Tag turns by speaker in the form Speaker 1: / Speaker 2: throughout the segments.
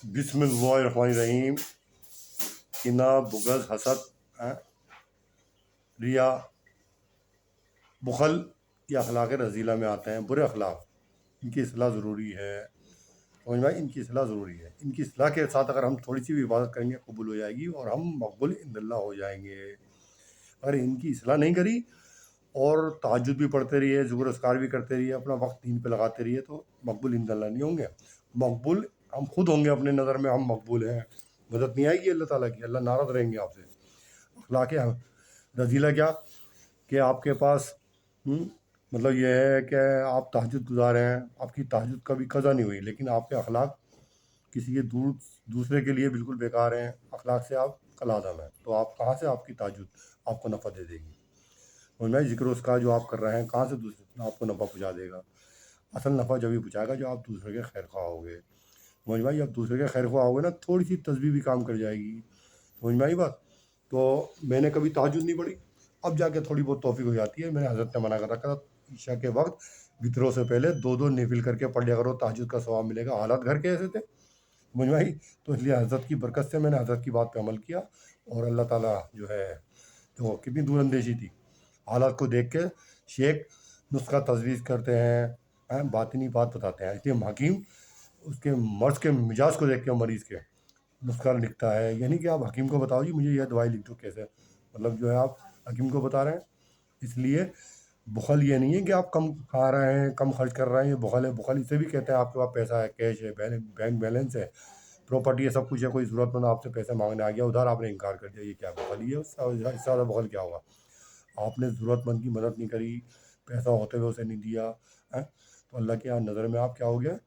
Speaker 1: बिस्मिल्लाहिर्रहमानिर्रहीम। किना, बुग़्ज़, हसद, रिया, बुखल ये अखलाक रजीला में आते हैं, बुरे अखलाक। इनकी इस्लाह ज़रूरी है। समझ में आई? इनकी इस्लाह ज़रूरी है। इनकी इस्लाह के साथ अगर हम थोड़ी सी भी इबादत करेंगे कबूल हो जाएगी और हम मकबूल इंदल्लाह हो जाएंगे। अगर इनकी इस्लाह नहीं करी और तहज्जुद भी पढ़ते रहिए, ज़ुहर अस्कार भी करते रहिए, अपना वक्त दीन पे लगाते रहिए, तो मकबूल इंदल्लाह नहीं होंगे। मकबूल हम खुद होंगे, अपने नज़र में हम मकबूल हैं। मदद नहीं आएगी अल्लाह ताला की, अल्लाह नाराज़ रहेंगे आपसे। अखलाक रजीला क्या कि आपके पास मतलब ये है कि आप तहज्जुद गुज़ार हैं, आपकी तहज्जुद कभी कज़ा नहीं हुई, लेकिन आपके अखलाक किसी के दूसरे के लिए बिल्कुल बेकार हैं, अखलाक से आप कलादम हैं, तो आप कहाँ से आपकी तहज्जुद आपको नफ़ा दे देगी? और मैं ज़िक्र उसका जो आप कर रहे हैं कहाँ से दूसरे आपको नफ़ा पहुँचा देगा? असल नफ़ा जब ही पहुँचाएगा जो आप दूसरे के खैर ख्वाह होगे। समझ में आई? अब दूसरे के खैर ख्वाह होगे ना, थोड़ी सी तस्बीह भी काम कर जाएगी। समझ में आई बात? तो मैंने कभी तहज्जुद नहीं पढ़ी, अब जाके थोड़ी बहुत तौफीक हो जाती है। मैंने हज़रत ने मना कर रखा था, ईशा के वक्त वित्रों से पहले 2-2 नफिल करके पढ़ लिया करो, तहज्जुद का सवाब मिलेगा। हालात घर के ऐसे थे, समझ में आई? तो इसलिए हज़रत की बरकत से मैंने हज़रत की बात पे अमल किया और अल्लाह ताला जो है, तो कितनी दूरअंदेशी थी। हालात को देख के शेख नुस्खा तजवीज़ करते हैं, बातिनी बात बताते हैं। इसलिए हकीम उसके मर्ज़ के मिजाज को देख के मरीज़ के नुस्खा लिखता है। यानी कि आप हकीम को बताओ जी मुझे यह दवाई लिख दो कैसे, मतलब जो है आप हकीम को बता रहे हैं। इसलिए बुखल ये नहीं है कि आप कम खा रहे हैं, कम खर्च कर रहे हैं, ये बुखल है। बुखल इसे भी कहते हैं आपके पास पैसा है, कैश है, बैंक बैलेंस है, प्रॉपर्टी है, सब कुछ है, कोई ज़रूरतमंद आपसे पैसे मांगने आ गया, उधार आपने इनकार कर दिया, ये क्या बुखल? ये इससे ज़्यादा बुखल क्या होगा? आपने ज़रूरतमंद की मदद नहीं करी, पैसा होते हुए उसे नहीं दिया, तो अल्लाह की नज़र में आप क्या हो गया?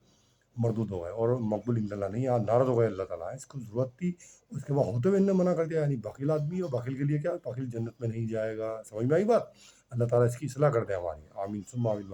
Speaker 1: मरदूद हो गए और मकबूल इंदल्लाह नहीं, यहाँ नाराज़ हो गए अल्लाह ताला। इसको ज़रूरत थी, उसके बाद होते हुए इन्होंने मना कर दिया। यानी बखील आदमी, और बखील के लिए क्या? बखील जन्नत में नहीं जाएगा। समझ में आई बात? अल्लाह ताला इसकी इस्लाह कर दे हमारी। आमीन सुम्मा आमीन।